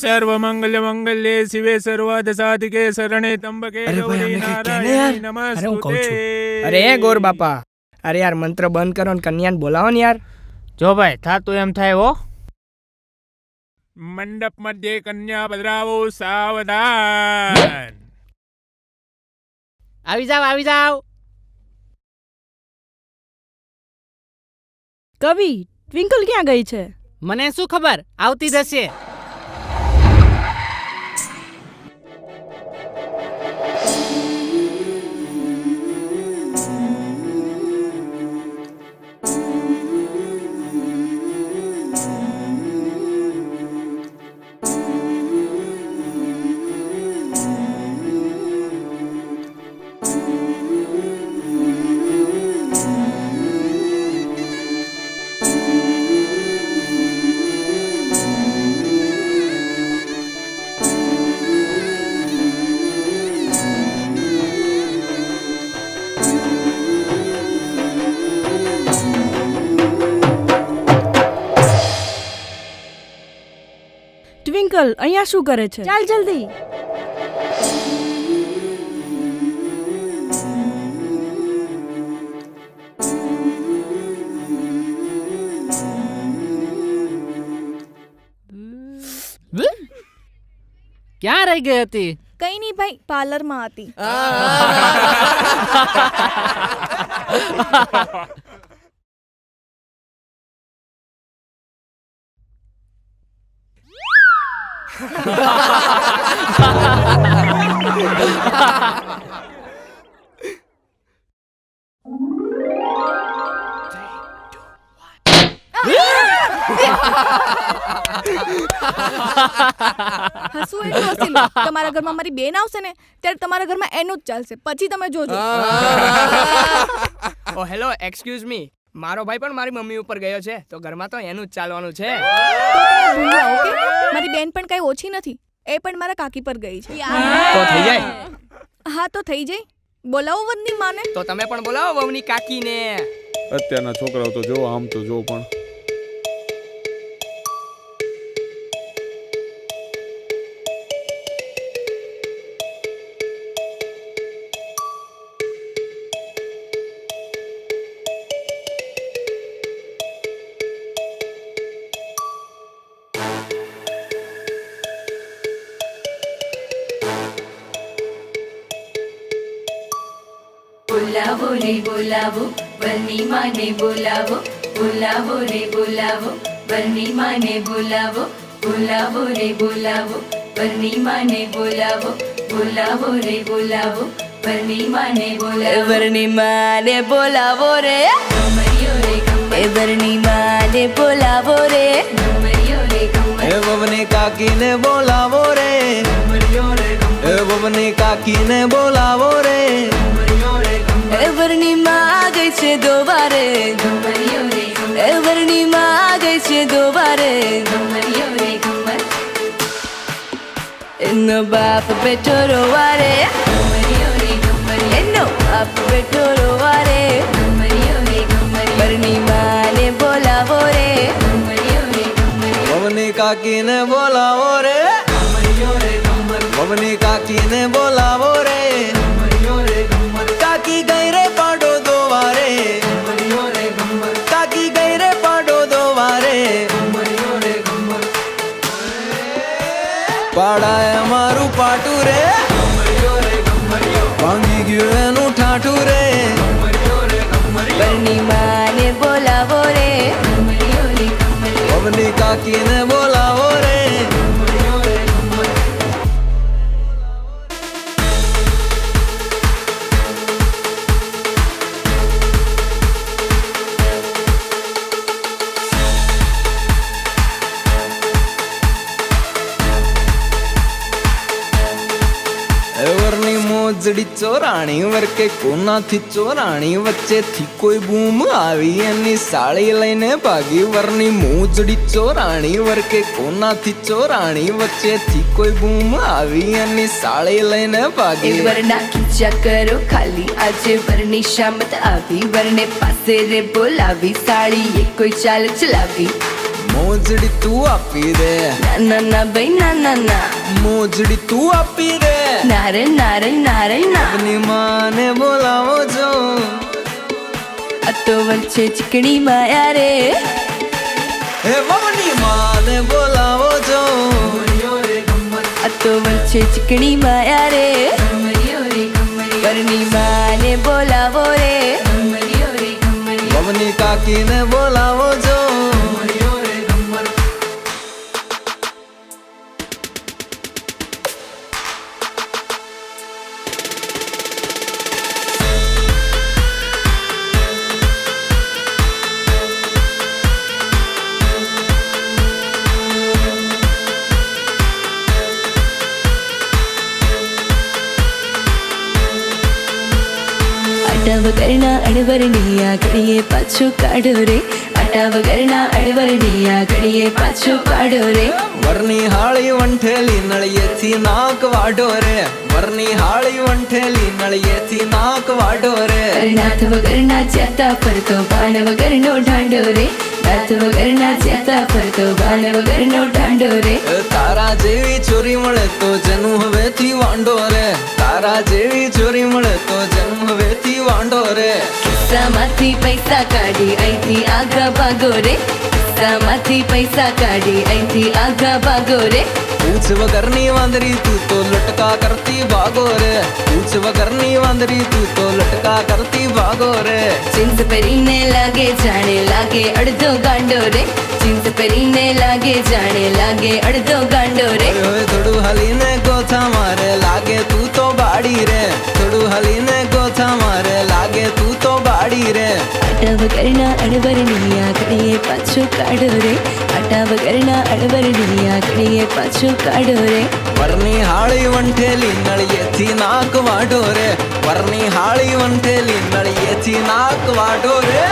सर्वमंगल मंगल्ये शिवे सर्वार्थ साधिके शरणे त्र्यंबके गौरी नारायणी नमस्ते। अरे गोर बापा, अरे यार मंत्र बंद करो ने कन्याने बोलाવો ને યાર। जो भाई था तो एम थाय हो। मंडप मध्य कन्या पधरावो सावधान। આવી જાવ આવી જાવ। કવિ ટ્વિંકલ ક્યાં ગઈ છે? મને શું ખબર, આવતી જશે। ટ્વિંકલ અહીંયા શું કરે છે? ચાલ જલ્દી। ક્યાં રહી ગઈ હતી? કઈ નહીં ભાઈ, પાર્લરમાં હતી। હસવું એટલું હસી લો, તમારા ઘરમાં મારી બેન આવશે ને ત્યારે તમારા ઘરમાં એનું જ ચાલશે, પછી તમે જોજો। ઓ હેલો, એક્સક્યુઝ મી, મારો ભાઈ પણ મારી મમ્મી ઉપર ગયો છે, તો ઘરમાં તો એનું જ ચાલવાનું છે। ઓકે, મારી બેન પણ કઈ ઓછી નથી, એ પણ મારા કાકી પર ગઈ છે। તો થઈ જાય? હા તો થઈ જાય, બોલાવો વનની માને। તો તમે પણ બોલાવો વહુની કાકીને। અત્યારના છોકરાઓ તો જો આમ તો જો પણ बोलावो रे बोलावो वरनी माने बोलावो, बोलावो रे बोलावो वरनी माने बोलावो, बोलावो रे बोलावो वरनी माने बोलावो, बोलावो रे बोलावो वरनी माने बोलावो, वरनी माने बोलावो रे गमरियो रे गमर, वरनी माने बोलावो रे गमरियो रे गमर, ववनी काकी ने बोलावो रे गमरियो रे गमर, ववनी काकी ने बोलावो रे वरनी माँ आ गई छे दोबारे गमरियो रे गमर, वरनी माँ आ गई छे दोबारे गमरियो रे गमर, एनो बाप बेटो रोवारे गमरियो रे गमर, एनो बाप बेटो रोवारे गमरियो रे गमर, वरनी माँ ने बोलावो रे गमरियो रे गमर, ववनी काकी ने बोलावो रे गमरियो रे गमर, ववनी काकी ने बोलावो रे गमरियो रे गमर, काकी गई रे पाडो दोवारे गमरियो रे गमर, काकी गई रे पाडो दोवारे गमरियो रे गमर, पाड़ाए मारू पाटू रे गमरियो रे गमरियो, भांगी गयो एनु ठाठू रे गमरियो रे गमरियो, वरनी माँ ने बोलावो रे गमरियो रे गमर, ववनी काकी ने बोलावो रे गमरियो रे गमर। વરની મોજડી ચોરાણી વરકે કોનાથી ચોરાણી, વચ્ચેથી કોઈ બૂમ આવી એની સાળી લઈને ભાગી। વરની મોજડી ચોરાણી વરકે કોનાથી ચોરાણી, વચ્ચેથી કોઈ બૂમ આવી એની સાળી લઈને ભાગી। वरना खींचा करो खाली આજે વરની શામત આવી, વરને પાસે રે બોલાવી, સાળી એ કોઈ ચાલ ચલાવી। મોજડી તું આપી દે ના ના ભાઈ ના મોજડી તું આપી દે નારે નારે નારે ના આપની માને બોલાવો છો આ તો વચ્ચે ચીકણી માયા રે હે મમ્મની માને બોલાવો છો આ તો વચ્ચે ચીકણી માયા રે વરની માને બોલાવો રે મમ્મની કાકીને બોલાવો છો આટા વગરના અડવરની આ ઘડીએ પાછું કાઢો રે આટા વગરના અડવરની આ ઘડીએ પાછું કાઢો રે વરની હાળી વંઠેલી નળિયેથી નાક વાઢો રે વરની હાળી વંઠેલી નળિયેથી નાક વાઢો રે નાથ વગરના ચેતા ફરતો બાણ વગરનો ઢાંડો રે નાથ વગરના ચેતા ફરતો બાણ વગરનો ઢાંડો રે તારા જેવી ચોરી મળે તો જન્મ હવેથી વાંડો રે તારા જેવી ચોરી મળે તો જન્મ હવેથી વાંડો રે ખિસ્સામાંથી પૈસા કાઢી અહીંથી આગા ભાગો રે ખિસ્સામાંથી પૈસા કાઢી અહીંથી આગા ભાગો રે પૂછ વગરની વાંદરી તું તો લટકા કરતી ભાગો રે પૂછ વગરની વાંદરી તું તો લટકા કરતી ભાગો રે જીન્સ પહેરીને લાગે જાણે લાગે અડધો ગાંડો રે જીન્સ પહેરીને લાગે જાણે લાગે અડધો ગાંડો રે હવે થોડું હલીને ગોથા મારે લાગે તું તો બાડી રે થોડું હલીને ગોથા મારે લાગે તું તો બાડી રે આટા વગરના અડવરની આ ઘડીએ પાછું કાઢો રે આટા વગરના અડવરની આ ઘડીએ પાછું કાઢો રે વરની હાળી વંઠેલી નળિયેથી નાક વાઢો રે વરની હાળી વંઠેલી નળિયેથી નાક વાઢો રે